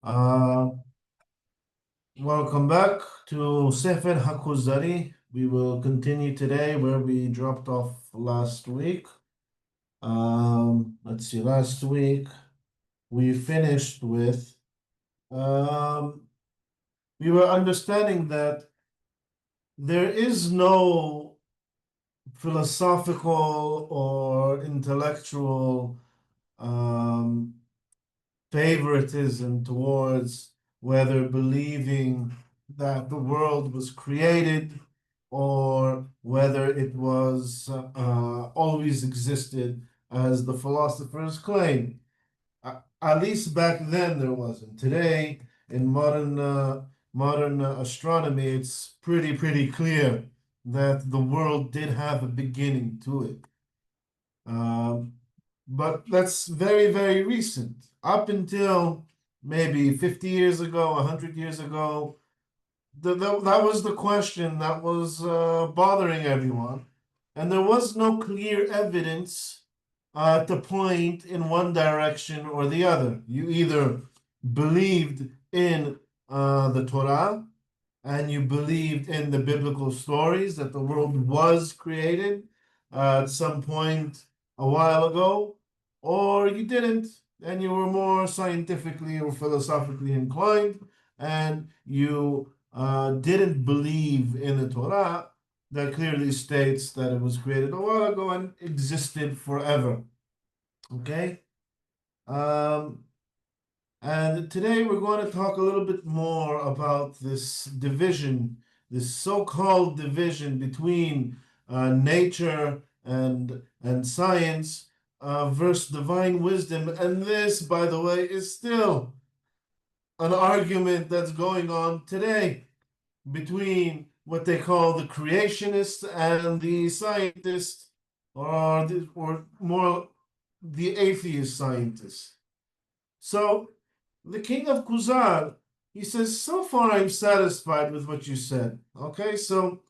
Uh, Welcome back to Sefer Kuzari. We will continue today where we dropped off last week. Let's see, last week we finished with um, we were understanding that there is no philosophical or intellectual um, favoritism towards whether believing that the world was created or whether it was always existed, as the philosophers claim. At least back then there wasn't. Today, in modern astronomy, it's pretty clear that the world did have a beginning to it. Um, but that's very recent. Up until maybe 50 years ago, 100 years ago, that was the question that was bothering everyone. And there was no clear evidence to point in one direction or the other. You either believed in the Torah and you believed in the biblical stories that the world was created at some point a while ago, or you didn't, and you were more scientifically or philosophically inclined, and you didn't believe in the Torah that clearly states that it was created a while ago and existed forever. Okay? Um, and today we're going to talk a little bit more about this division, this so-called division between nature and science versus divine wisdom. And this, by the way, is still an argument that's going on today between what they call the creationists and the scientists, or more the atheist scientists. So the king of Kuzar, he says, so far I'm satisfied with what you said. Okay, so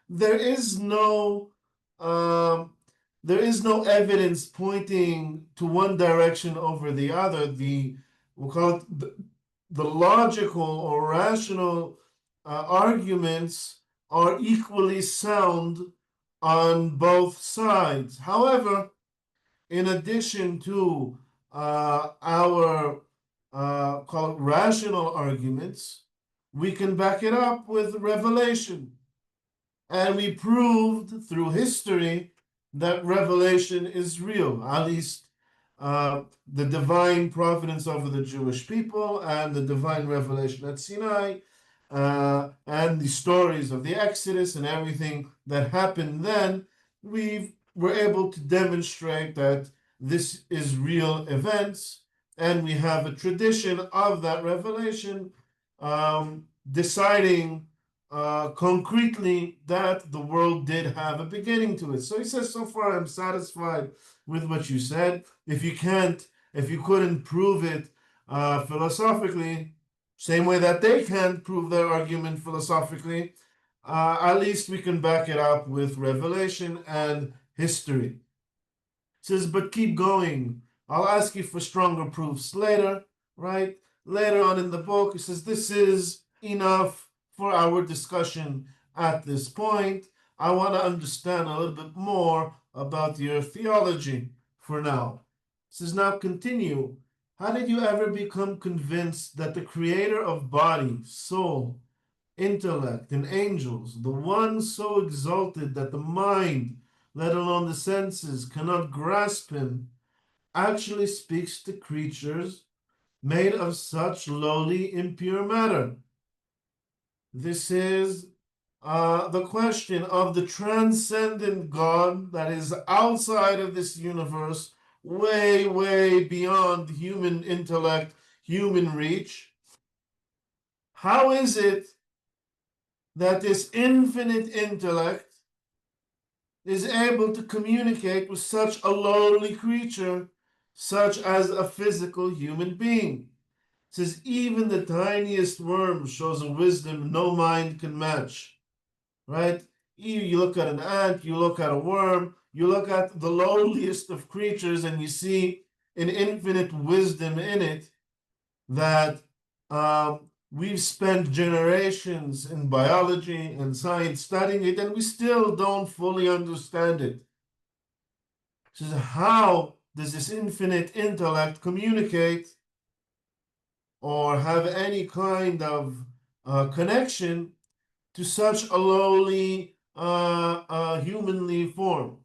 there is no um, there is no evidence pointing to one direction over the other. We'll call it the logical or rational arguments are equally sound on both sides. However, in addition to our call it rational arguments, we can back it up with revelation. And we proved through history that revelation is real, at least the divine providence over the Jewish people and the divine revelation at Sinai, and the stories of the Exodus and everything that happened then. We were able to demonstrate that this is real events, and we have a tradition of that revelation deciding concretely that the world did have a beginning to it. So he says, so far I'm satisfied with what you said. If you couldn't prove it philosophically, same way that they can't prove their argument philosophically, at least we can back it up with revelation and history. He says, but keep going. I'll ask you for stronger proofs later, right? Later on in the book, he says, this is enough for our discussion at this point. I want to understand a little bit more about your theology for now. It says, now continue. How did you ever become convinced that the creator of body, soul, intellect, and angels, the one so exalted that the mind, let alone the senses, cannot grasp him, actually speaks to creatures made of such lowly, impure matter? This is the question of the transcendent God that is outside of this universe, way beyond human intellect, human reach. How is it that this infinite intellect is able to communicate with such a lowly creature, such as a physical human being? It says, even the tiniest worm shows a wisdom no mind can match, right? You look at an ant, you look at a worm, you look at the lowliest of creatures, and you see an infinite wisdom in it that We've spent generations in biology and science studying it, and we still don't fully understand it. So how does this infinite intellect communicate or have any kind of connection to such a lowly humanly form?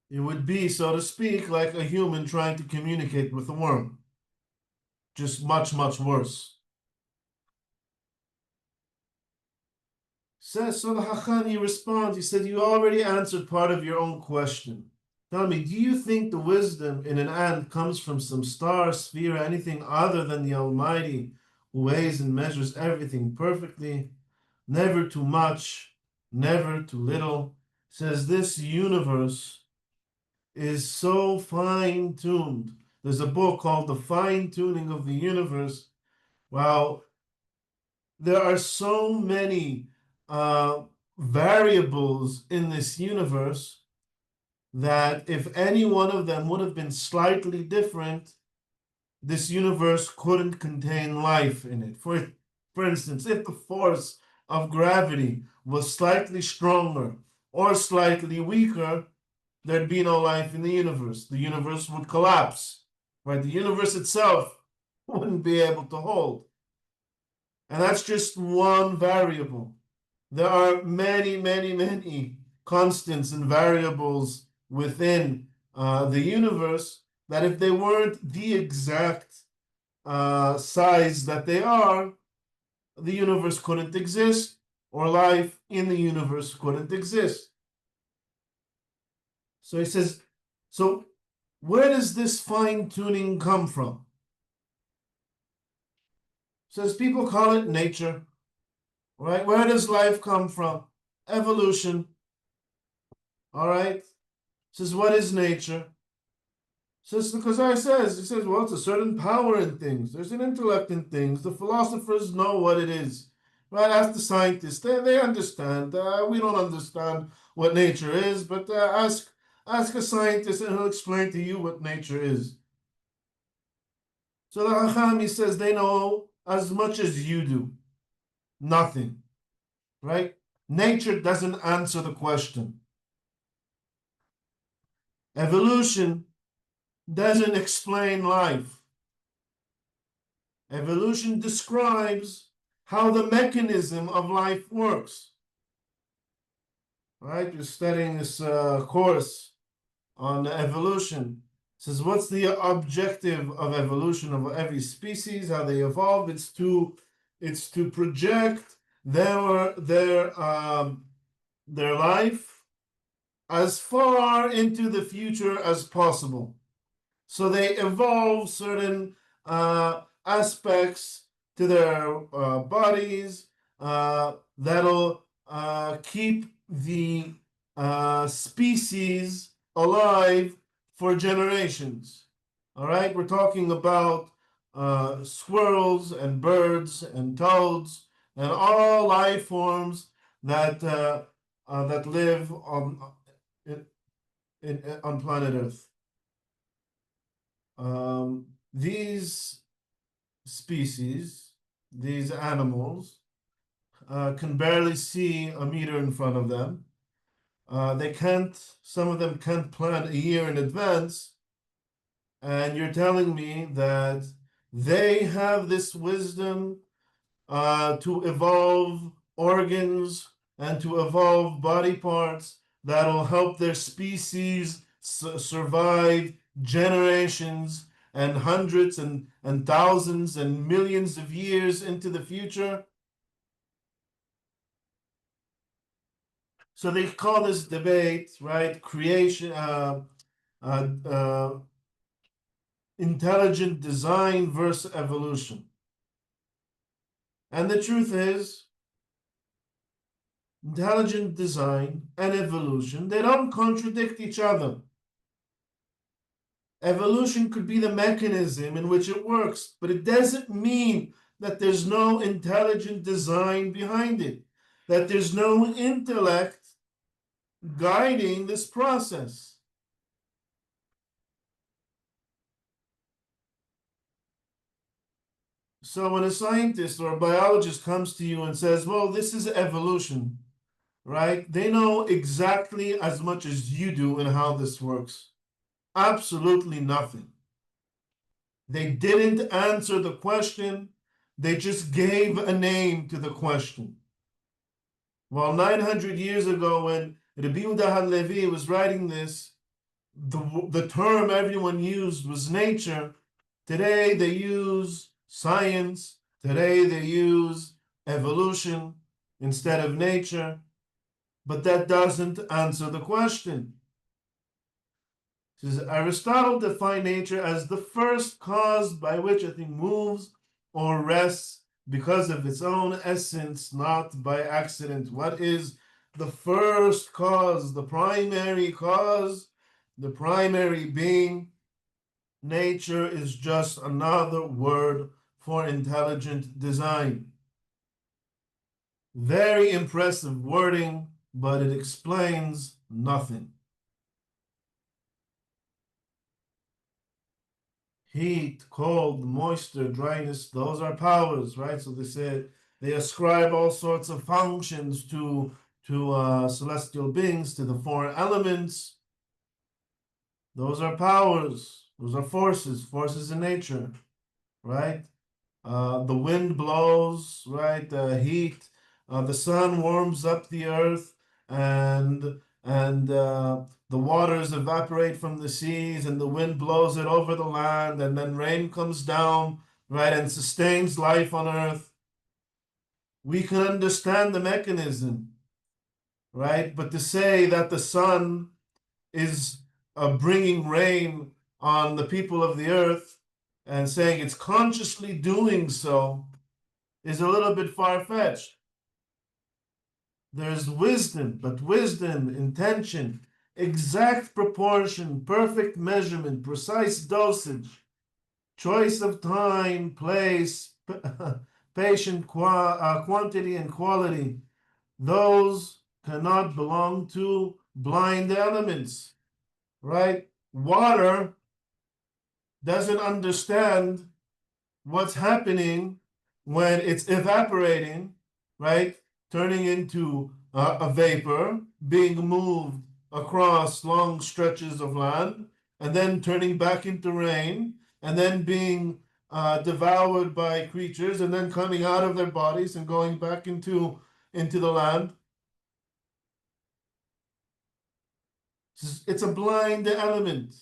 It would be, so to speak, like a human trying to communicate with a worm, just much, much worse. So the Hacham, he responds, he said, you already answered part of your own question. Tell me, do you think the wisdom in an ant comes from some star, sphere, or anything other than the Almighty who weighs and measures everything perfectly? Never too much, never too little. Says this universe is so fine-tuned. There's a book called The Fine-Tuning of the Universe. Wow, there are so many variables in this universe that if any one of them would have been slightly different, this universe couldn't contain life in it. For instance, if the force of gravity was slightly stronger or slightly weaker, there'd be no life in the universe. The universe would collapse, right? The universe itself wouldn't be able to hold. And that's just one variable. There are many, many, many constants and variables within the universe that if they weren't the exact size that they are, the universe couldn't exist, or life in the universe couldn't exist. So he says, so where does this fine-tuning come from? Says people call it nature, right? Where does life come from? Evolution. All right. Says, what is nature? Says the Kuzari says, he says, well, it's a certain power in things. There's an intellect in things. The philosophers know what it is. Right? Ask the scientists. They understand. We don't understand what nature is, but ask a scientist and he'll explain to you what nature is. So the Hacham, he says, they know as much as you do. Nothing. Right? Nature doesn't answer the question. Evolution doesn't explain life. Evolution describes how the mechanism of life works. Right? You're studying this course on evolution. It says, what's the objective of evolution of every species? How they evolve? It's to project their life as far into the future as possible. So they evolve certain aspects to their bodies that'll keep the species alive for generations. All right, we're talking about squirrels and birds and toads and all life forms that live on planet Earth. These species, these animals, can barely see a meter in front of them. Some of them can't plan a year in advance. And you're telling me that they have this wisdom to evolve organs and to evolve body parts that'll help their species survive generations and hundreds and thousands and millions of years into the future. So they call this debate, right? Creation, intelligent design versus evolution. And the truth is, intelligent design and evolution, they don't contradict each other. Evolution could be the mechanism in which it works, but it doesn't mean that there's no intelligent design behind it, that there's no intellect guiding this process. So when a scientist or a biologist comes to you and says, well, this is evolution, right? They know exactly as much as you do in how this works. Absolutely nothing. They didn't answer the question, they just gave a name to the question. Well, 900 years ago, when Rabbi Yehuda HaLevi was writing this, the term everyone used was nature. Today they use science. Today they use evolution instead of nature. But that doesn't answer the question. Says Aristotle defined nature as the first cause by which a thing moves or rests because of its own essence, not by accident. What is the first cause, the primary cause, the primary being? Nature is just another word for intelligent design. Very impressive wording, but it explains nothing. Heat, cold, moisture, dryness, those are powers, right? So they say they ascribe all sorts of functions to celestial beings, to the four elements. Those are powers. Those are forces in nature, right? The wind blows, right? The heat, the sun warms up the earth, and the waters evaporate from the seas, and the wind blows it over the land, and then rain comes down, right, and sustains life on earth. We can understand the mechanism, right? But to say that the sun is bringing rain on the people of the earth and saying it's consciously doing so is a little bit far-fetched. There's wisdom, but wisdom, intention, exact proportion, perfect measurement, precise dosage, choice of time, place, patient quantity and quality. Those cannot belong to blind elements, right? Water doesn't understand what's happening when it's evaporating, right? Turning into a vapor, being moved across long stretches of land, and then turning back into rain, and then being devoured by creatures, and then coming out of their bodies and going back into the land. It's a blind element.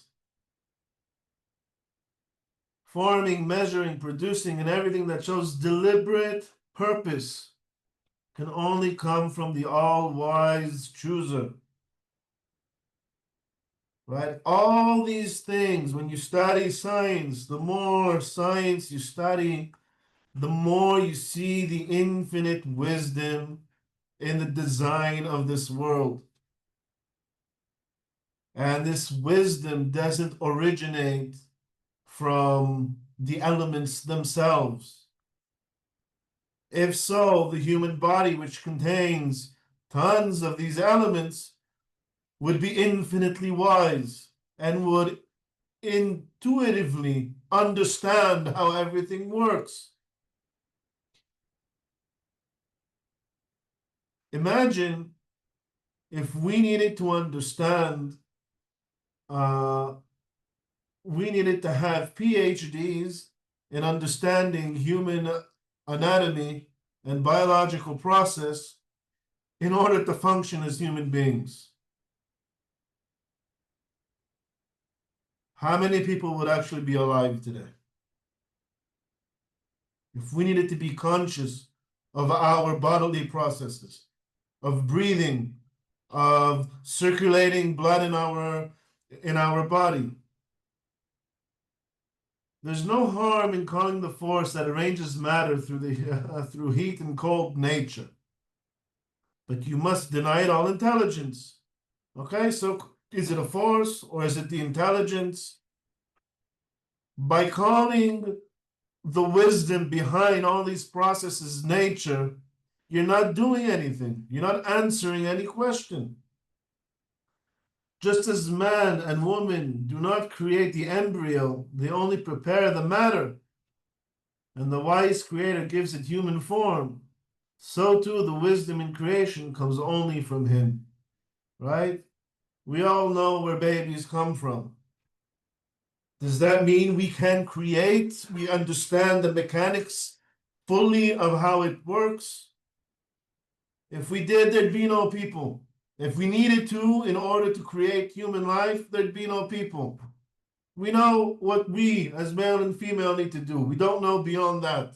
Forming, measuring, producing, and everything that shows deliberate purpose can only come from the all-wise chooser. Right? All these things, when you study science, the more science you study, the more you see the infinite wisdom in the design of this world. And this wisdom doesn't originate from the elements themselves. If so, the human body, which contains tons of these elements, would be infinitely wise and would intuitively understand how everything works. Imagine if we needed to understand, we needed to have PhDs in understanding human anatomy and biological process in order to function as human beings. How many people would actually be alive today? If we needed to be conscious of our bodily processes, of breathing, of circulating blood in our body. There's no harm in calling the force that arranges matter through heat and cold nature. But you must deny it all intelligence. Okay, so is it a force or is it the intelligence? By calling the wisdom behind all these processes nature, you're not doing anything. You're not answering any question. Just as man and woman do not create the embryo, they only prepare the matter. and the wise creator gives it human form, so too the wisdom in creation comes only from him. Right? We all know where babies come from. Does that mean we can create? We understand the mechanics fully of how it works? If we did, there'd be no people. If we needed to, in order to create human life, there'd be no people. We know what we, as male and female, need to do. We don't know beyond that.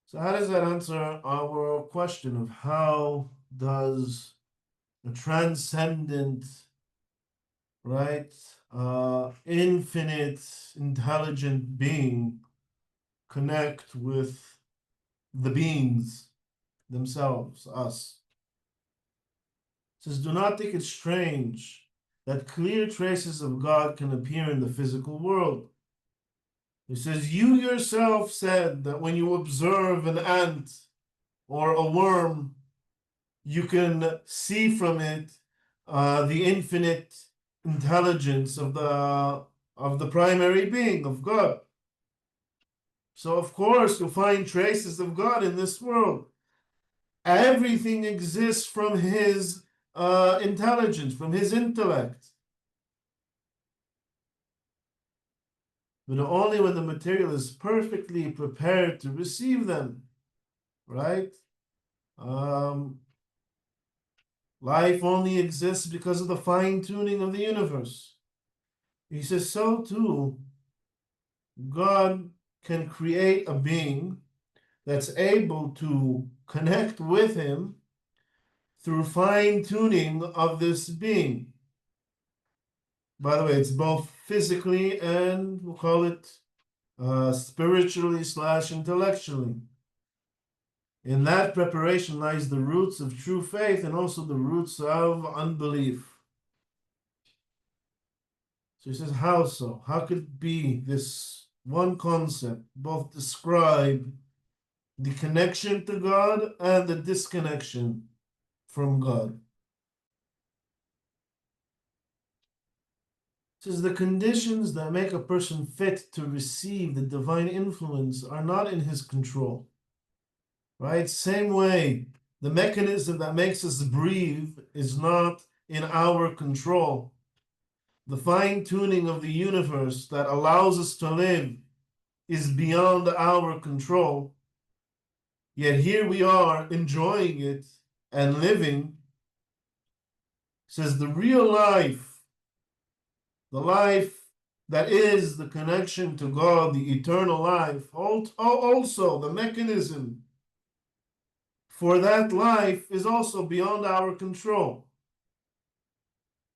So how does that answer our question of how does a transcendent, right, infinite, intelligent being connect with the beings themselves, us? It says, do not think it strange that clear traces of God can appear in the physical world. It says, you yourself said that when you observe an ant or a worm, you can see from it the infinite intelligence of the primary being, of God. So of course you'll find traces of God in this world. Everything exists from his intelligence, from his intellect. But only when the material is perfectly prepared to receive them, right? Life only exists because of the fine-tuning of the universe. He says, so too, God can create a being that's able to connect with him through fine-tuning of this being. By the way, it's both physically and we'll call it spiritually / intellectually. In that preparation lies the roots of true faith and also the roots of unbelief. So he says, how so? How could it be this one concept both describe the connection to God and the disconnection from God? It says the conditions that make a person fit to receive the divine influence are not in his control. Right? Same way, the mechanism that makes us breathe is not in our control. The fine-tuning of the universe that allows us to live is beyond our control. Yet here we are enjoying it and living. Says the real life, the life that is the connection to God, the eternal life, also the mechanism for that life is also beyond our control.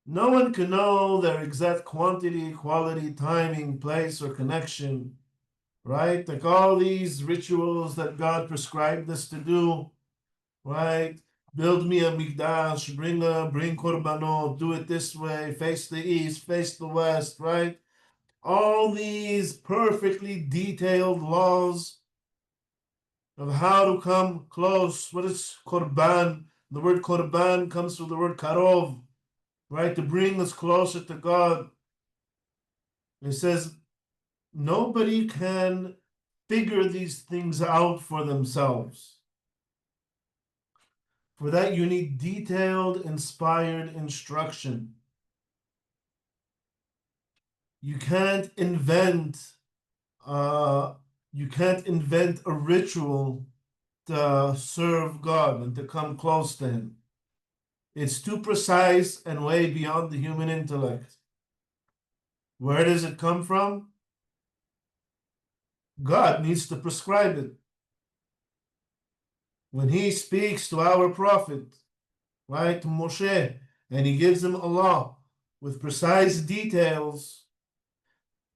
No one can know their exact quantity, quality, timing, place, or connection, right? Like all these rituals that God prescribed us to do, right? Build me a mikdash, bring korbanot, do it this way, face the east, face the west, right? All these perfectly detailed laws of how to come close. What is korban? The word korban comes from the word karov, right? To bring us closer to God. It says nobody can figure these things out for themselves. For that, you need detailed, inspired instruction. You can't invent a ritual to serve God and to come close to him. It's too precise and way beyond the human intellect. Where does it come from? God needs to prescribe it. When he speaks to our prophet, right, to Moshe, and he gives him a law with precise details,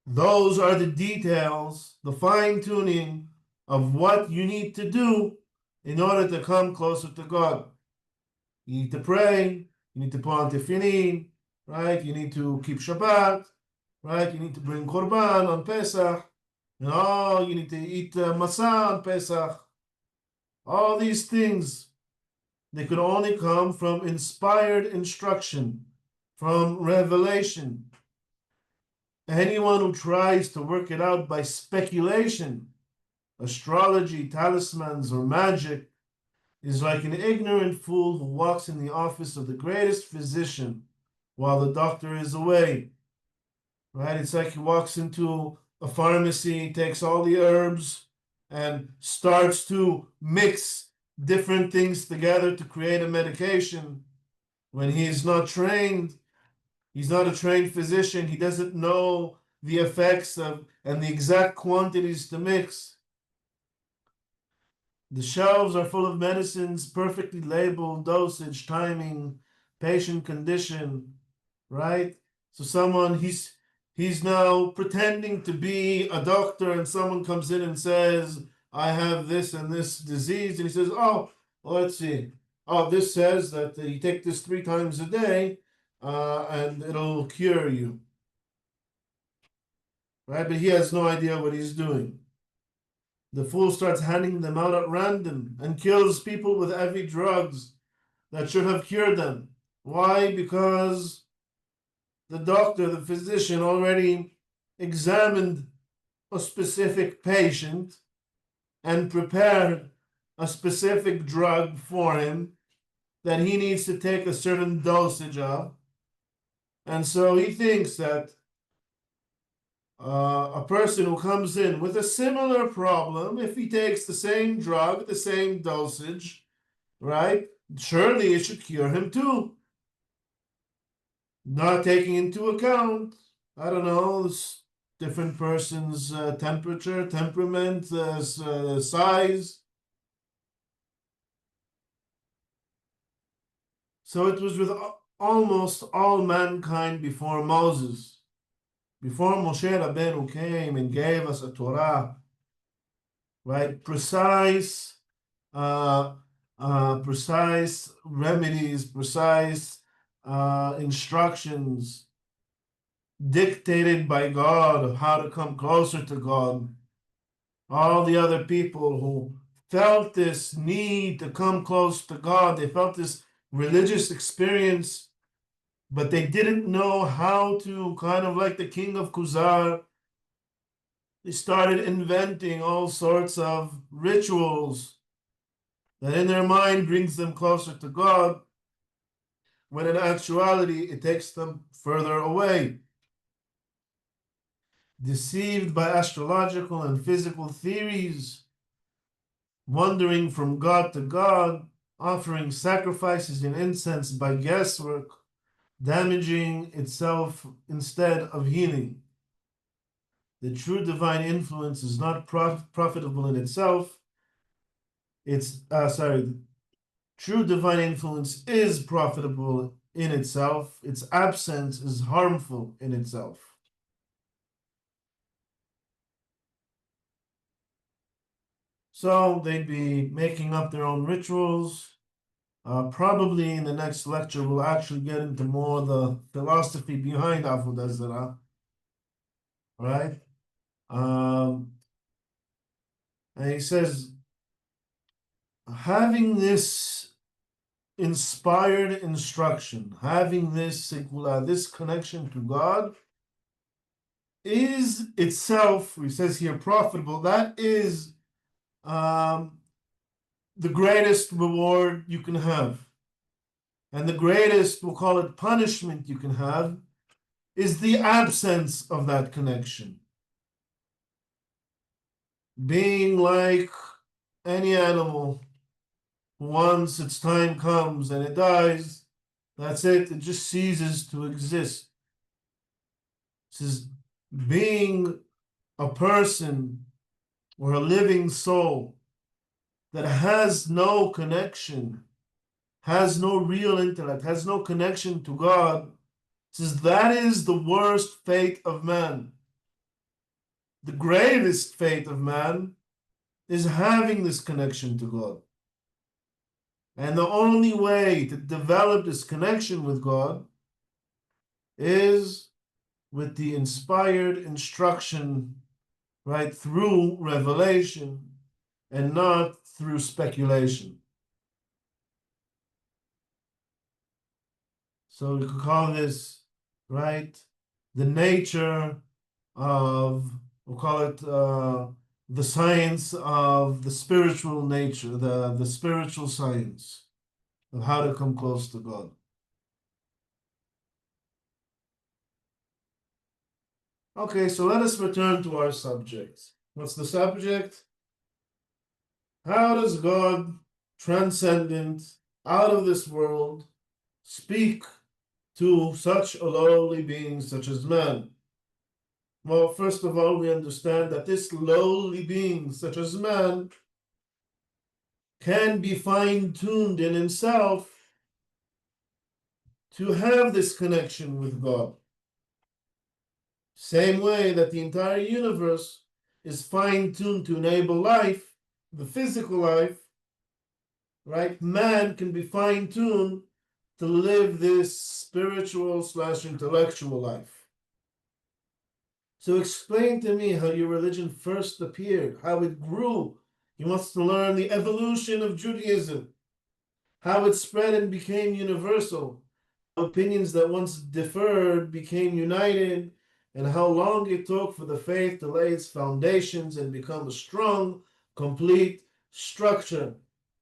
those are the details, the fine-tuning of what you need to do in order to come closer to God. You need to pray, you need to put on tefillin, right? You need to keep Shabbat, right? You need to bring korban on Pesach, you need to eat matzah on Pesach. All these things, they could only come from inspired instruction, from revelation. Anyone who tries to work it out by speculation, astrology, talismans, or magic, is like an ignorant fool who walks in the office of the greatest physician while the doctor is away. Right? It's like he walks into a pharmacy, takes all the herbs, and starts to mix different things together to create a medication. When he's not trained, he's not a trained physician, he doesn't know the effects of and the exact quantities to mix. The shelves are full of medicines, perfectly labeled, dosage, timing, patient condition, right? So he's now pretending to be a doctor, and someone comes in and says, I have this and this disease, and he says, oh, well, let's see. Oh, this says that you take this 3 times a day, and it'll cure you, right? But he has no idea what he's doing. The fool starts handing them out at random and kills people with heavy drugs that should have cured them. Why? Because the doctor, the physician, already examined a specific patient and prepared a specific drug for him that he needs to take a certain dosage of. And so he thinks that a person who comes in with a similar problem, if he takes the same drug, the same dosage, right, surely it should cure him too. Not taking into account, I don't know, this different person's temperature, temperament, size. So it was with almost all mankind before Moses. Before Moshe Rabbeinu came and gave us a Torah, right? Precise remedies, precise instructions dictated by God of how to come closer to God. All the other people who felt this need to come close to God, they felt this religious experience, but they didn't know how to, kind of like the king of Kuzari, they started inventing all sorts of rituals that in their mind brings them closer to God, when in actuality it takes them further away. Deceived by astrological and physical theories, wandering from God to God, offering sacrifices and incense by guesswork, damaging itself instead of healing. The true divine influence is not profitable in itself. True divine influence is profitable in itself. Its absence is harmful in itself. So they'd be making up their own rituals. Probably in the next lecture, we'll actually get into more the philosophy behind Avodah Zarah, right? And he says, having this inspired instruction, having this segula, this connection to God, is itself, he says here, profitable. That is the greatest reward you can have. And the greatest, we'll call it punishment you can have, is the absence of that connection. Being like any animal, once its time comes and it dies, that's it, it just ceases to exist. It says, being a person or a living soul that has no connection, has no real intellect, has no connection to God, says that is the worst fate of man. The greatest fate of man is having this connection to God. And the only way to develop this connection with God is with the inspired instruction, right, through revelation and not through speculation. So we could call this, right, the nature of, we'll call it the science of the spiritual nature, the spiritual science of how to come close to God. Okay, so let us return to our subject. What's the subject? How does God, transcendent, out of this world, speak to such a lowly being such as man? Well, first of all, we understand that this lowly being such as man can be fine-tuned in himself to have this connection with God. Same way that the entire universe is fine-tuned to enable life, the physical life, right? Man can be fine-tuned to live this spiritual / intellectual life. So explain to me how your religion first appeared, how it grew. You must learn the evolution of Judaism, how it spread and became universal, opinions that once differed became united, and how long it took for the faith to lay its foundations and become a strong, complete structure,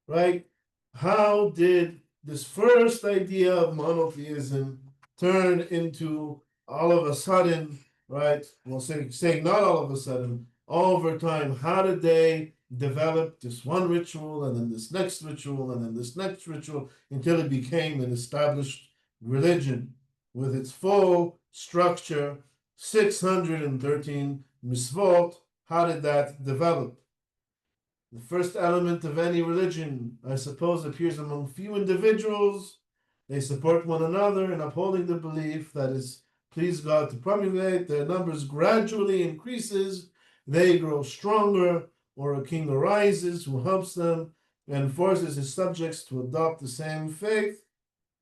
right? How did this first idea of monotheism turn into all of a sudden, right? Well, saying not all of a sudden, over time, how did they develop this one ritual and then this next ritual and then this next ritual until it became an established religion with its full structure, 613 misvot? How did that develop? The first element of any religion, I suppose, appears among few individuals. They support one another in upholding the belief that is please God to promulgate. Their numbers gradually increases. They grow stronger, or a king arises who helps them and forces his subjects to adopt the same faith.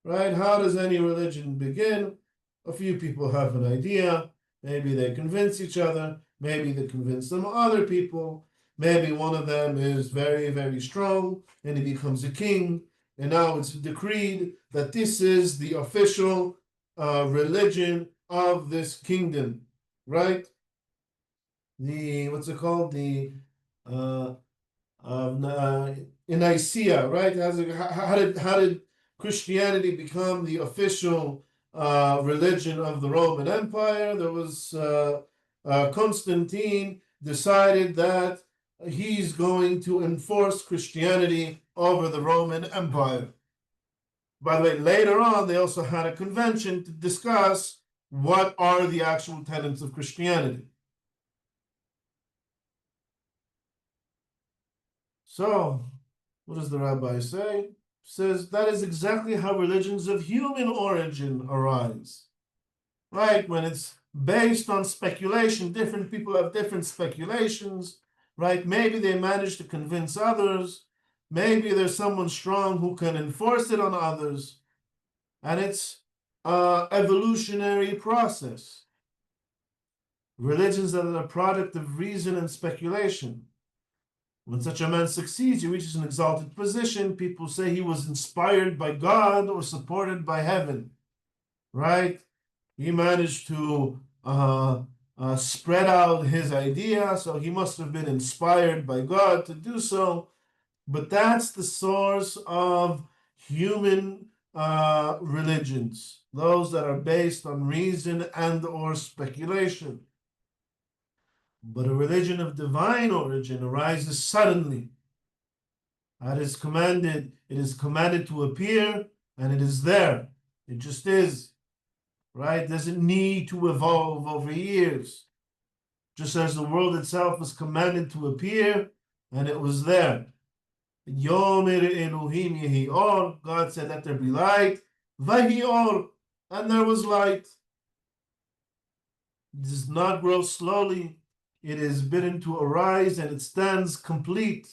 Right? How does any religion begin? A few people have an idea. Maybe they convince each other. Maybe they convince some other people. Maybe one of them is very, very strong and he becomes a king. And now it's decreed that this is the official religion of this kingdom, right? What's it called? Uh, in Nicaea, right? How did Christianity become the official religion of the Roman Empire? There was Constantine decided that he's going to enforce Christianity over the Roman Empire. By the way, later on, they also had a convention to discuss what are the actual tenets of Christianity. So, what does the rabbi say? Says that is exactly how religions of human origin arise. Right? When it's based on speculation, different people have different speculations, right? Maybe they manage to convince others. Maybe there's someone strong who can enforce it on others. And it's an evolutionary process. Religions that are a product of reason and speculation. When such a man succeeds, he reaches an exalted position. People say he was inspired by God or supported by heaven, right? He managed to spread out his idea, so he must have been inspired by God to do so. But that's the source of human religions, those that are based on reason and or speculation. But a religion of divine origin arises suddenly. It is commanded to appear, and it is there. It just is, right? It doesn't need to evolve over years. Just as the world itself was commanded to appear, and it was there. Yomer Elohim yehi or, God said, let there be light. Vahi or, and there was light. It does not grow slowly. It is bidden to arise, and it stands complete,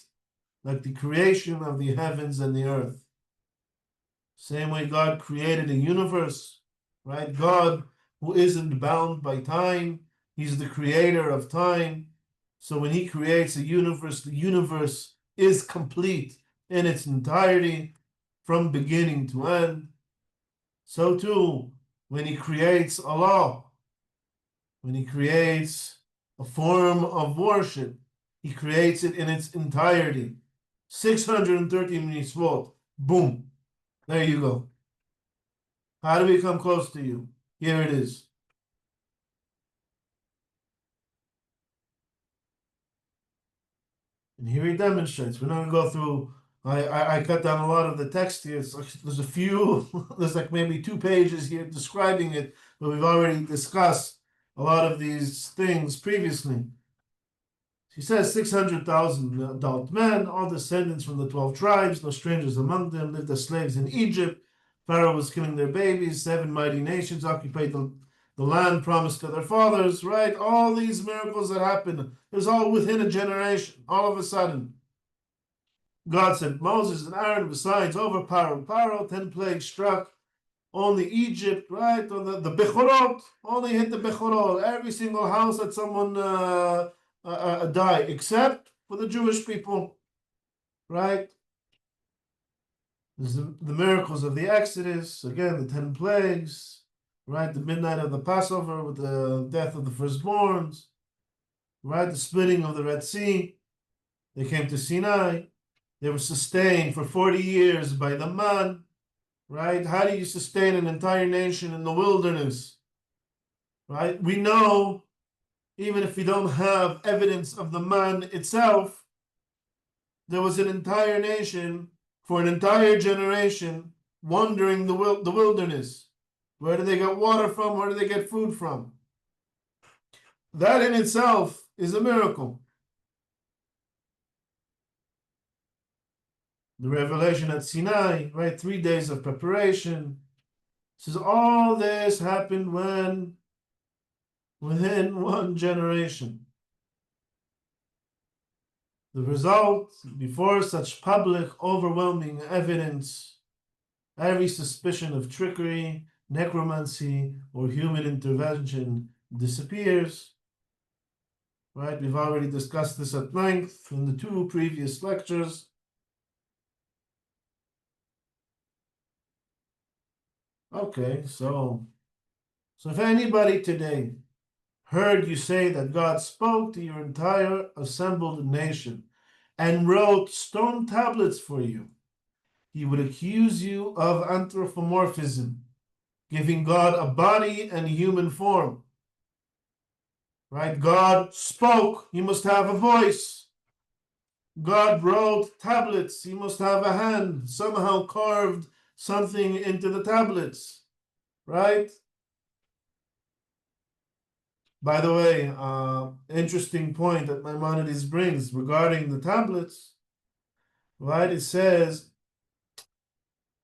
like the creation of the heavens and the earth. Same way God created a universe, right? God, who isn't bound by time, he's the creator of time. So when he creates a universe, the universe is complete in its entirety from beginning to end. So too, when he creates a law, When he creates a form of worship, he creates it in its entirety. 613 mitzvot. Boom. There you go. How do we come close to you? Here it is. And here he demonstrates. We're not going to go through. I cut down a lot of the text here. There's a few, there's like maybe 2 pages here describing it, but we've already discussed a lot of these things previously. He says 600,000 adult men, all descendants from the 12 tribes, no strangers among them, lived as slaves in Egypt. Pharaoh was killing their babies. 7 mighty nations occupied the land promised to their fathers, right? All these miracles that happened, it was all within a generation, all of a sudden. God sent Moses and Aaron with signs over Pharaoh. 10 plagues struck only Egypt, right? Or the Bechorot, only hit the Bechorot. Every single house that someone die, except for the Jewish people, right? There's the miracles of the Exodus, again, the 10 plagues, right? The midnight of the Passover with the death of the firstborns, right? The splitting of the Red Sea. They came to Sinai. They were sustained for 40 years by the man, right? How do you sustain an entire nation in the wilderness, right? We know, even if we don't have evidence of the man itself, there was an entire nation for an entire generation wandering the wilderness. Where do they get water from? Where do they get food from? That in itself is a miracle. The revelation at Sinai, right? 3 days of preparation. Says all this happened within one generation. The result, before such public, overwhelming evidence, every suspicion of trickery, necromancy, or human intervention disappears. Right? We've already discussed this at length in the 2 previous lectures. Okay, so if anybody today heard you say that God spoke to your entire assembled nation and wrote stone tablets for you, he would accuse you of anthropomorphism, giving God a body and human form. Right? God spoke, he must have a voice. God wrote tablets, he must have a hand, somehow carved something into the tablets, right? By the way, interesting point that Maimonides brings regarding the tablets, right? It says,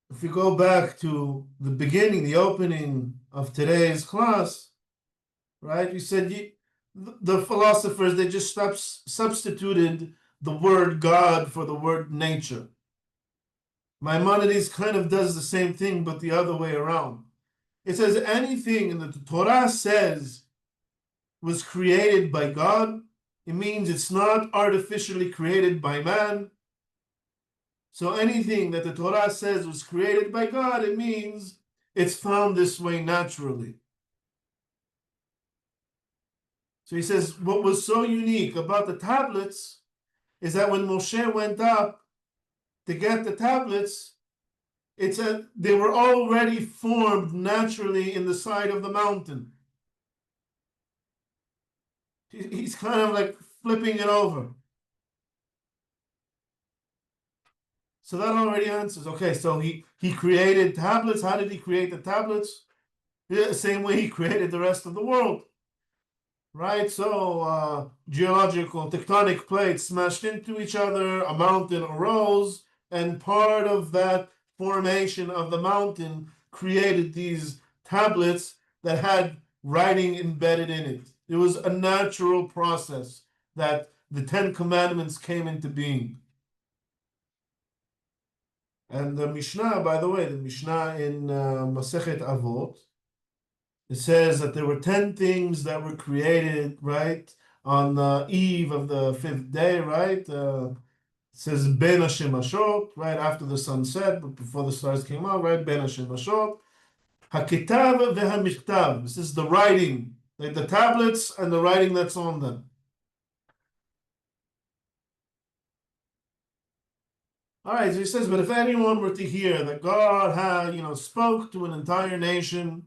if you go back to the beginning, the opening of today's class, right? You said the philosophers, they just substituted the word God for the word nature. Maimonides kind of does the same thing, but the other way around. It says anything that the Torah says was created by God, it means it's not artificially created by man. So anything that the Torah says was created by God, it means it's found this way naturally. So he says what was so unique about the tablets is that when Moshe went up to get the tablets, it said they were already formed naturally in the side of the mountain. He's kind of like flipping it over. So that already answers. Okay, so he created tablets. How did he create the tablets? Yeah, the same way he created the rest of the world. Right? So geological tectonic plates smashed into each other, a mountain arose, and part of that formation of the mountain created these tablets that had writing embedded in it. It was a natural process that the 10 Commandments came into being. And the Mishnah, by the way, the Mishnah in Masechet Avot, it says that there were 10 things that were created, right, on the eve of the 5th day, right? It says Ben Hashemashot, right after the sun set, but before the stars came out, right? Ben Hashemashot. HaKitav veHamichtav. This is the writing like the tablets and the writing that's on them. All right, so he says, but if anyone were to hear that God had, spoke to an entire nation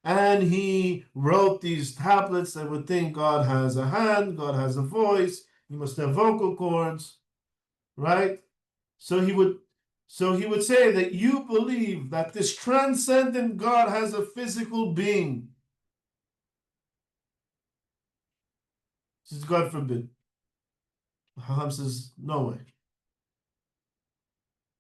and he wrote these tablets, they would think God has a hand, God has a voice, he must have vocal cords, right? So he would say that you believe that this transcendent God has a physical being. Says, God forbid. Hacham says, no way.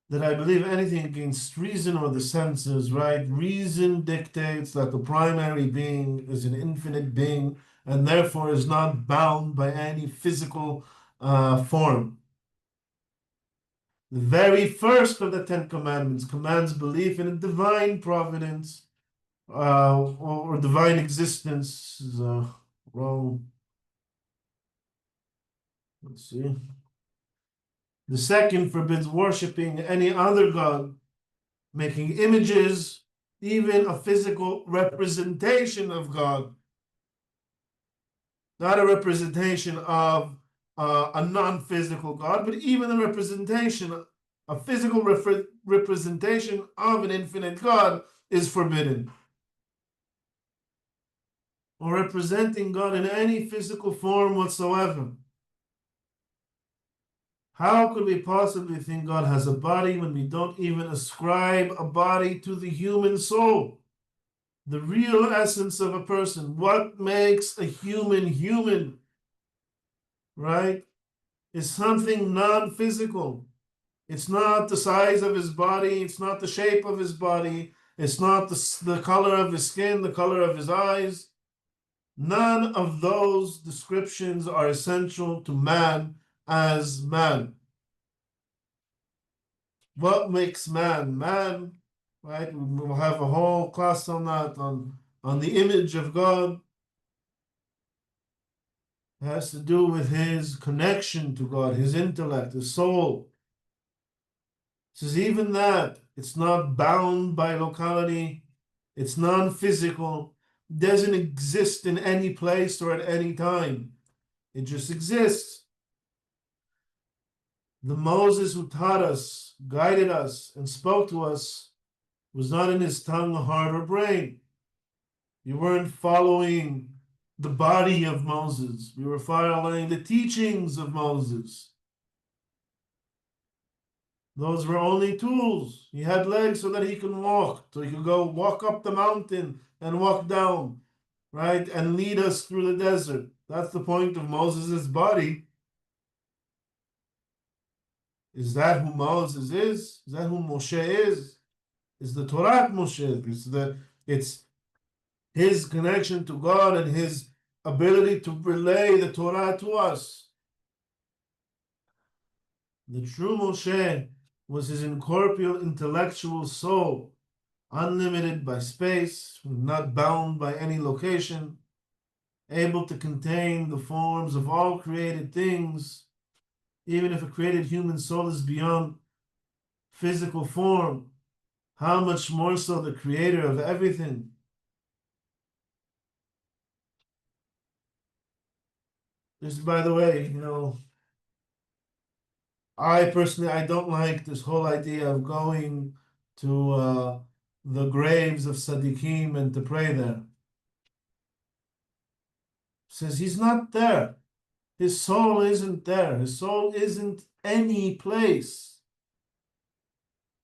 That I believe anything against reason or the senses, right? Reason dictates that the primary being is an infinite being and therefore is not bound by any physical form. The very first of the Ten Commandments commands belief in a divine providence or divine existence. Is wrong. Let's see. The second forbids worshiping any other god, making images, even a physical representation of God, not a representation of a non-physical God, but even a representation, a physical representation of an infinite God is forbidden. Or representing God in any physical form whatsoever. How could we possibly think God has a body when we don't even ascribe a body to the human soul? The real essence of a person. What makes a human human, right, is something non-physical. It's not the size of his body. It's not the shape of his body. It's not the color of his skin, the color of his eyes. None of those descriptions are essential to man as man. What makes man man, right? We'll have a whole class on that, on the image of God. It has to do with his connection to God, his intellect, his soul. It says even that, it's not bound by locality, it's non-physical, doesn't exist in any place or at any time. It just exists. The Moses who taught us, guided us, and spoke to us was not in his tongue, heart, or brain. You weren't following the body of Moses. We were following the teachings of Moses. Those were only tools. He had legs so that he can walk, so he could go walk up the mountain and walk down, right? And lead us through the desert. That's the point of Moses' body. Is that who Moses is? Is that who Moshe is? Is the Torah Moshe? It's his connection to God and his ability to relay the Torah to us. The true Moshe was his incorporeal intellectual soul, unlimited by space, not bound by any location, able to contain the forms of all created things, even if a created human soul is beyond physical form, how much more so the creator of everything. This, by the way, I personally, I don't like this whole idea of going to the graves of Sadiqim and to pray there. Says he's not there. His soul isn't there. His soul isn't any place.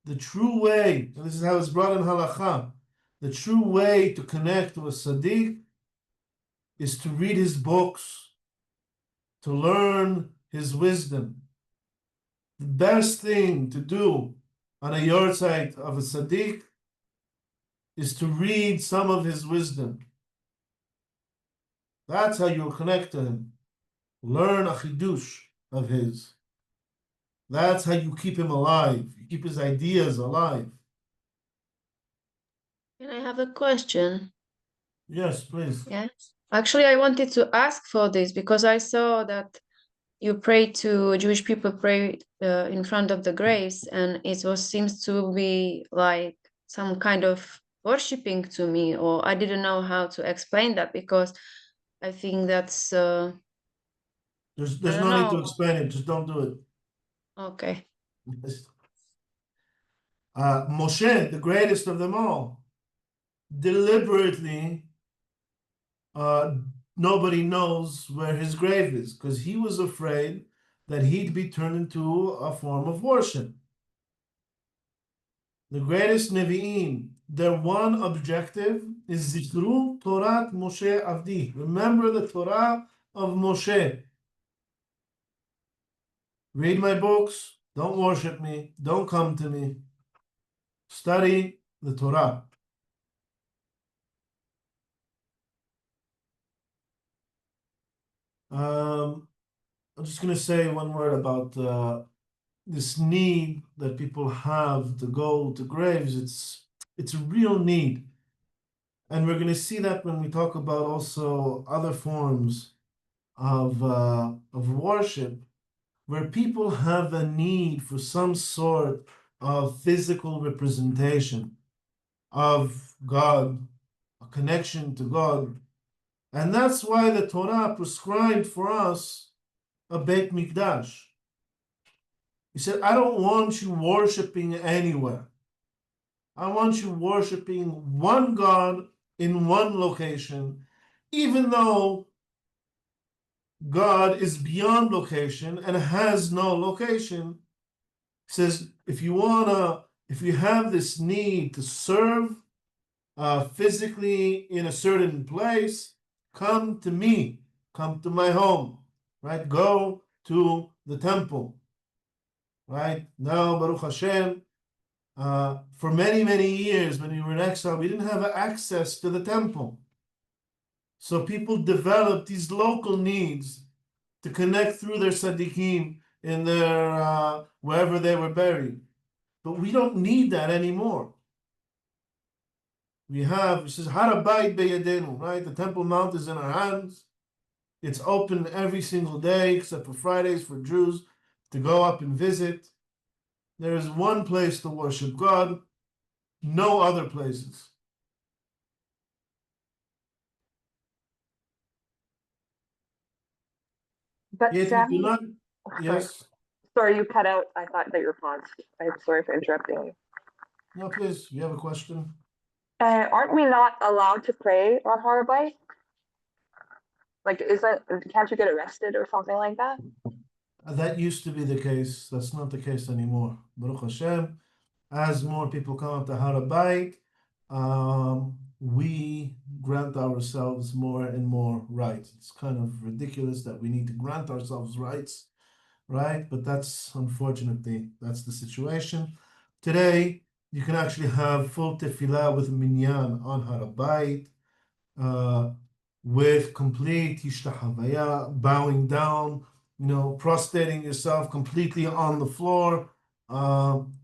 The true way, and this is how it's brought in Halakha, the true way to connect to a Sadiq is to read his books, to learn his wisdom. The best thing to do on a yahrzeit of a Sadiq is to read some of his wisdom. That's how you'll connect to him. Learn a chidush of his. That's how you keep him alive. You keep his ideas alive. Can I have a question? Yes, please. Yes. Actually, I wanted to ask for this because I saw that you pray to Jewish people pray in front of the graves, and it seems to be like some kind of worshiping to me, or I didn't know how to explain that because I think that's There's I don't no need to know. explain it. Just don't do it. Okay. Moshe, the greatest of them all, deliberately, nobody knows where his grave is because he was afraid that he'd be turned into a form of worship. The greatest Nevi'im, their one objective is Zikru Torah Moshe Avdi. Remember the Torah of Moshe. Read my books. Don't worship me. Don't come to me. Study the Torah. I'm just going to say one word about this need that people have to go to graves. It's a real need, and we're going to see that when we talk about also other forms of worship, where people have a need for some sort of physical representation of God, a connection to God. And that's why the Torah prescribed for us a Beit Mikdash. He said, I don't want you worshiping anywhere. I want you worshiping one God in one location, even though God is beyond location and has no location. He says, if you have this need to serve physically in a certain place, come to me, come to my home, right? Go to the temple, right? Now, Baruch Hashem, for many, many years when we were in exile, we didn't have access to the temple. So people developed these local needs to connect through their tzaddikim in their wherever they were buried. But we don't need that anymore. We have, it says, Harabait beyadenu, right? The Temple Mount is in our hands. It's open every single day, except for Fridays for Jews to go up and visit. There is one place to worship God, no other places. But Yet we do Sammy, not, sorry, yes, sorry, you cut out. I thought that your paused. I'm sorry for interrupting you. no, please, you have a question? Aren't we not allowed to pray on Harabite? Like, can't you get arrested or something like that? That used to be the case. That's not the case anymore. Baruch Hashem, as more people come up to Harabait, we grant ourselves more and more rights. It's kind of ridiculous that we need to grant ourselves rights, right? But that's unfortunately, that's the situation. Today, you can actually have full tefillah with minyan on Harabait, with complete ishtahavaya, bowing down, prostrating yourself completely on the floor.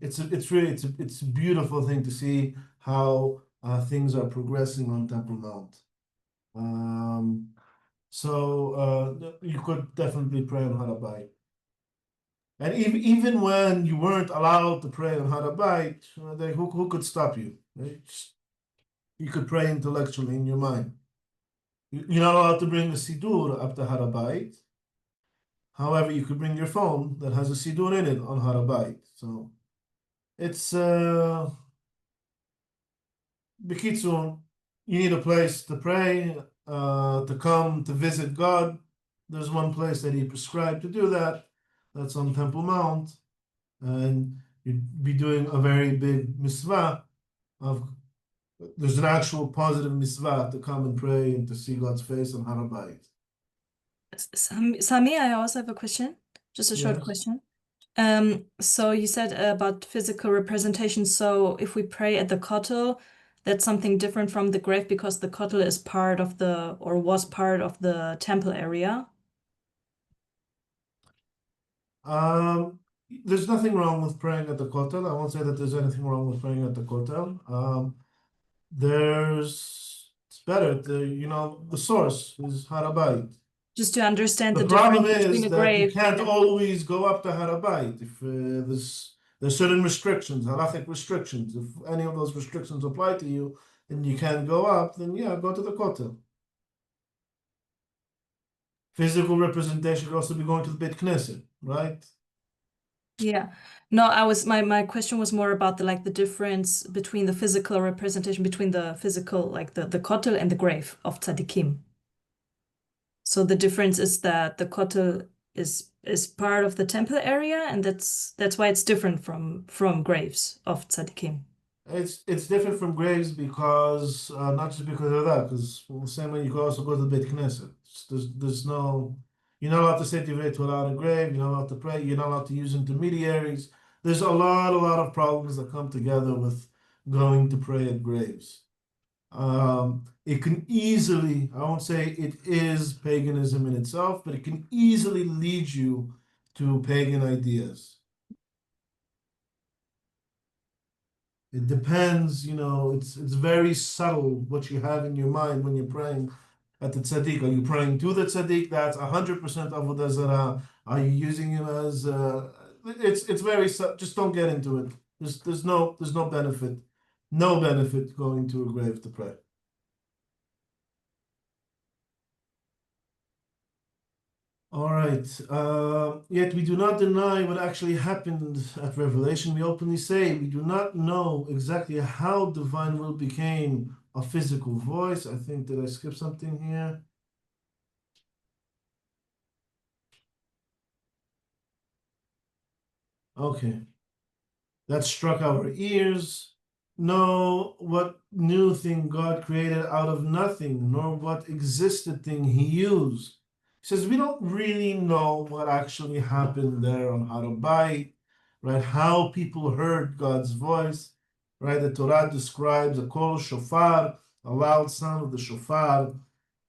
It's a beautiful thing to see how things are progressing on Temple Mount. So you could definitely pray on Harabait. And even when you weren't allowed to pray on Harabait, who could stop you? Right? You could pray intellectually in your mind. You're not allowed to bring the Sidur up to Harabait. However, you could bring your phone that has a Sidur in it on Harabait. So it's B'kitzur, you need a place to pray, to come to visit God. There's one place that he prescribed to do that. That's on Temple Mount. And you'd be doing a very big mitzvah of, there's an actual positive mitzvah to come and pray and to see God's face on Harabait. Sami, I also have a question, just a short Yes. question. So you said about physical representation. So if we pray at the kotel, that's something different from the grave because the kotel is part of the, or was part of the temple area. There's nothing wrong with praying at the kotel. I won't say that there's anything wrong with praying at the kotel. It's better. The source is Harabait. Just to understand The the problem difference between is a that you grave can't and always go up to Harabait if there's certain restrictions, halachic restrictions. If any of those restrictions apply to you and you can't go up, then yeah, go to the kotel. Physical representation could also be going to the Beit Knesset, right? Yeah. No, my question was more about the difference between the physical representation between the physical, like the kotel and the grave of tzaddikim. So the difference is that the kotel is part of the temple area, and that's why it's different from graves of tzaddikim. It's different from graves because not just because of that, because the same way you could also go to the Beit Knesset. There's no, you're not allowed to say Divrei Torah at a grave. You're not allowed to pray. You're not allowed to use intermediaries. There's a lot of problems that come together with going to pray at graves. It can easily, I won't say it is paganism in itself, but it can easily lead you to pagan ideas. It depends, it's very subtle what you have in your mind when you're praying at the tzaddik. Are you praying to the tzaddik? That's 100% avodah zarah. Are you using him as? It's very just don't get into it. There's no benefit going to a grave to pray. All right. Yet we do not deny what actually happened at Revelation. We openly say we do not know exactly how divine will became a physical voice. I think that I skipped something here. Okay. That struck our ears. Know what new thing God created out of nothing, nor what existed thing he used. He says we don't really know what actually happened there on HaLevi, right? How people heard God's voice, right? The Torah describes a kol shofar, a loud sound of the shofar.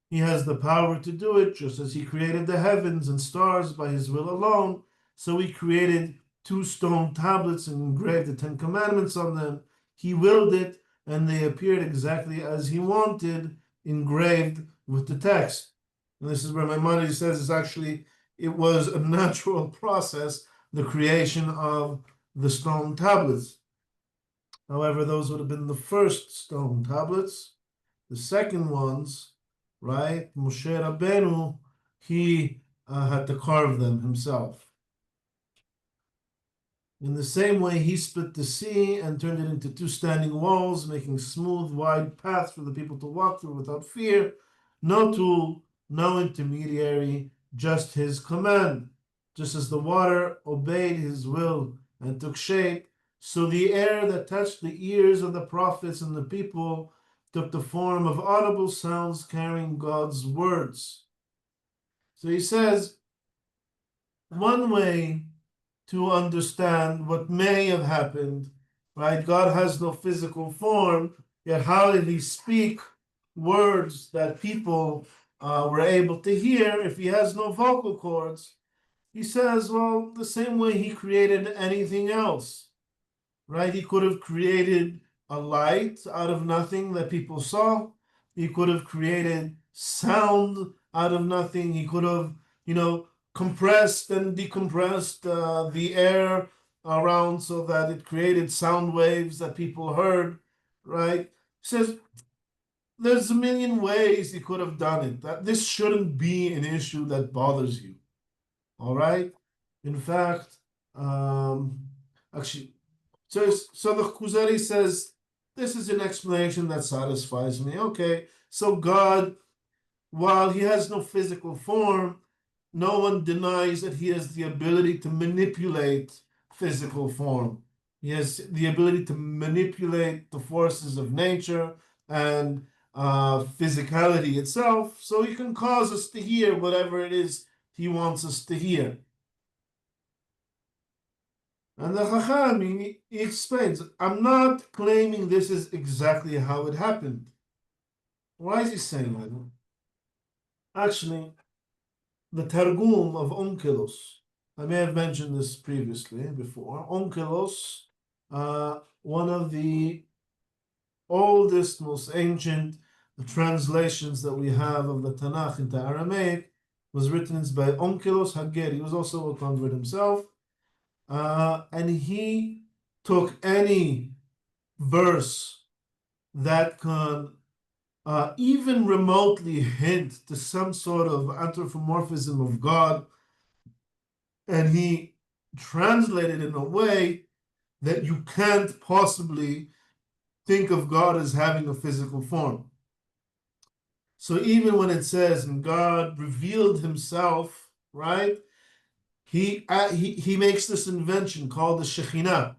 He has the power to do it, just as he created the heavens and stars by his will alone. So he created 2 stone tablets and engraved the 10 commandments on them. He willed it, and they appeared exactly as he wanted, engraved with the text. And this is where Maimonides says it was a natural process, the creation of the stone tablets. However, those would have been the first stone tablets. The second ones, right? Moshe Rabbeinu, he had to carve them himself. In the same way, he split the sea and turned it into 2 standing walls, making smooth, wide paths for the people to walk through without fear. No tool, no intermediary, just his command. Just as the water obeyed his will and took shape, so the air that touched the ears of the prophets and the people took the form of audible sounds carrying God's words. So he says, one way to understand what may have happened, right? God has no physical form, yet how did he speak words that people were able to hear if he has no vocal cords? He says, well, the same way he created anything else, right? He could have created a light out of nothing that people saw. He could have created sound out of nothing. He could have, compressed and decompressed the air around so that it created sound waves that people heard, right? He says there's a million ways he could have done it. That this shouldn't be an issue that bothers you. All right. In fact, actually, so the Kuzari says this is an explanation that satisfies me. Okay, so God, while he has no physical form, no one denies that he has the ability to manipulate physical form. He has the ability to manipulate the forces of nature and physicality itself, so he can cause us to hear whatever it is he wants us to hear. And the Hacham, he explains, I'm not claiming this is exactly how it happened. Why is he saying that? Actually, the Targum of Onkelos, I may have mentioned this previously, before. Onkelos, one of the oldest, most ancient translations that we have of the Tanakh into Aramaic, was written by Onkelos Hager. He was also a convert himself. And he took any verse that can even remotely hint to some sort of anthropomorphism of God, and he translated in a way that you can't possibly think of God as having a physical form. So even when it says, and God revealed himself, right? He makes this invention called the Shekhinah,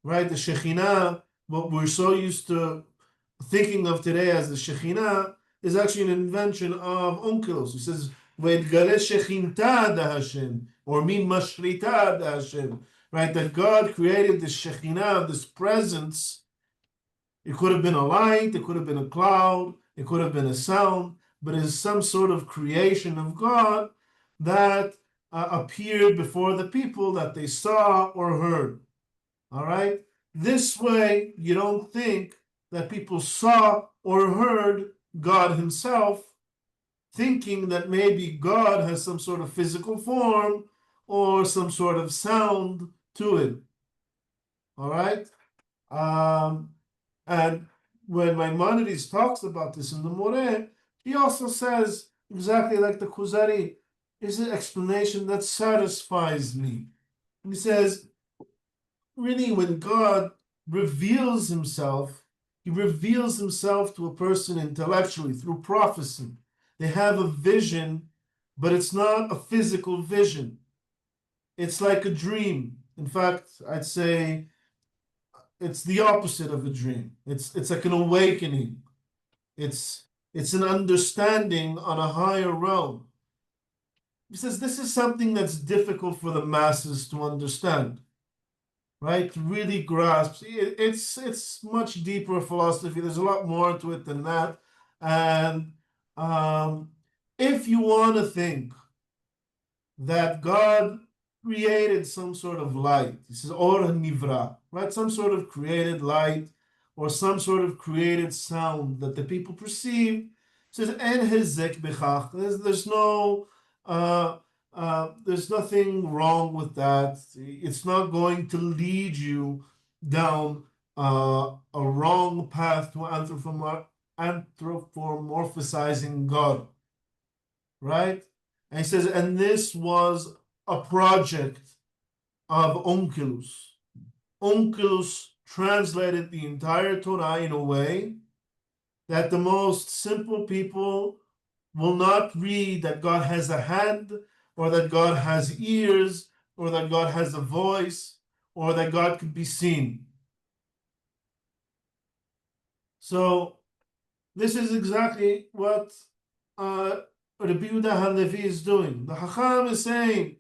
right? The Shekhinah, what we're so used to thinking of today as the Shekhinah, is actually an invention of Onkelos. He says, "Ve'etgale Shekhinta da Hashem," or "Min Mashrita da Hashem," right? That God created this Shekhinah, this presence. It could have been a light, it could have been a cloud, it could have been a sound, but it is some sort of creation of God that appeared before the people that they saw or heard. All right? This way, you don't think that people saw or heard God himself, thinking that maybe God has some sort of physical form or some sort of sound to it. All right? And when Maimonides talks about this in the Moreh, he also says, exactly like the Kuzari, is an explanation that satisfies me. And he says, really, when God reveals himself, he reveals himself to a person intellectually through prophecy. They have a vision, but it's not a physical vision. It's like a dream. In fact, I'd say it's the opposite of a dream. It's like an awakening. It's an understanding on a higher realm. He says this is something that's difficult for the masses to understand, right? To really grasp. It's much deeper philosophy. There's a lot more to it than that. And if you want to think that God created some sort of light, he says or nivra, right? Some sort of created light or some sort of created sound that the people perceive. He says en hezek bechach. There's nothing wrong with that. It's not going to lead you down a wrong path to anthropomorphizing God, right? And he says, and this was a project of Onkelos. Onkelos translated the entire Torah in a way that the most simple people will not read that God has a hand, or that God has ears, or that God has a voice, or that God could be seen. So this is exactly what Rabbi Yehuda HaLevi is doing. The Hacham is saying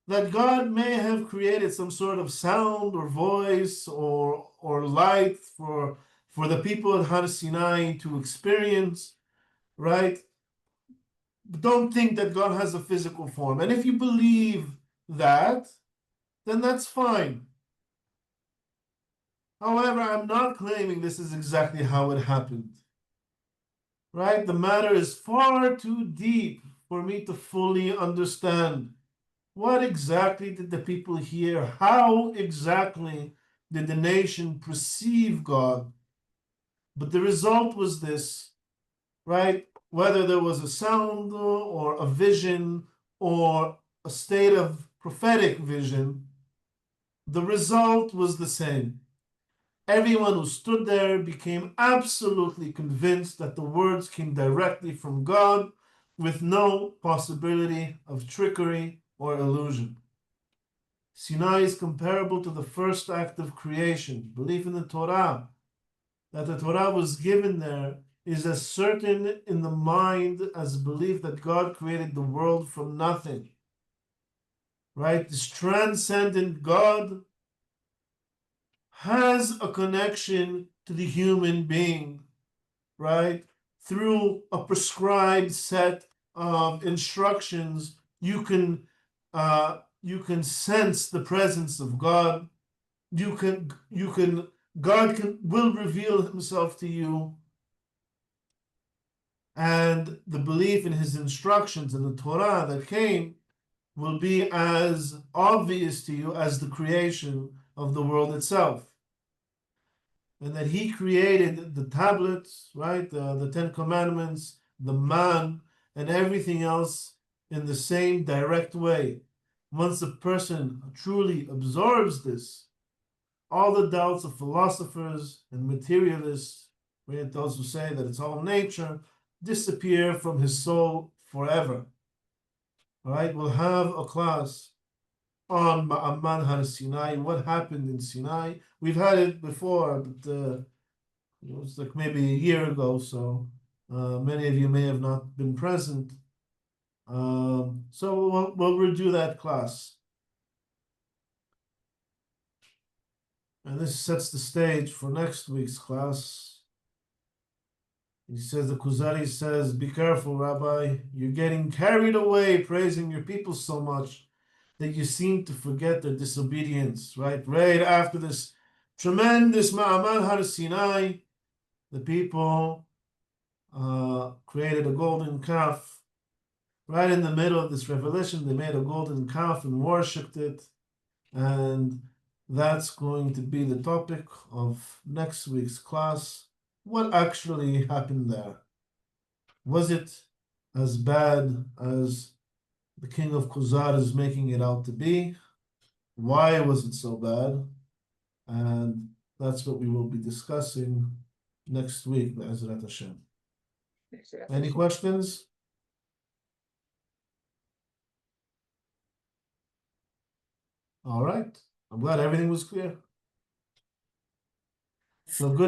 that God may have created some sort of sound or voice or light for the people at Har Sinai to experience, right? But don't think that God has a physical form. And if you believe that, then that's fine. However, I'm not claiming this is exactly how it happened. Right? The matter is far too deep for me to fully understand. What exactly did the people hear? How exactly did the nation perceive God? But the result was this, right? Whether there was a sound or a vision or a state of prophetic vision, the result was the same. Everyone who stood there became absolutely convinced that the words came directly from God with no possibility of trickery or illusion. Sinai is comparable to the first act of creation. Belief in the Torah, that the Torah was given there, is as certain in the mind as belief that God created the world from nothing. Right? This transcendent God has a connection to the human being, right? Through a prescribed set of instructions, you can sense the presence of God. God will reveal himself to you. And the belief in his instructions in the Torah that came will be as obvious to you as the creation of the world itself. and that he created the tablets, right? The Ten Commandments, the man, and everything else in the same direct way. Once a person truly absorbs this, all the doubts of philosophers and materialists, right, those who say that it's all nature, disappear from his soul forever. All right, we'll have a class on Ma'aman Har Sinai, what happened in Sinai. We've had it before, but it was like maybe a year ago, so many of you may have not been present. So we'll redo that class. And this sets the stage for next week's class. He says, the Kuzari says, be careful, Rabbi. You're getting carried away praising your people so much that you seem to forget their disobedience, right? Right after this tremendous Ma'aman Har Sinai, the people created a golden calf. Right in the middle of this revelation, they made a golden calf and worshipped it. And that's going to be the topic of next week's class. What actually happened there? Was it as bad as the king of Kuzari is making it out to be? Why was it so bad? And that's what we will be discussing next week, Be'ezrat Hashem. Any questions? All right. I'm glad everything was clear. So good.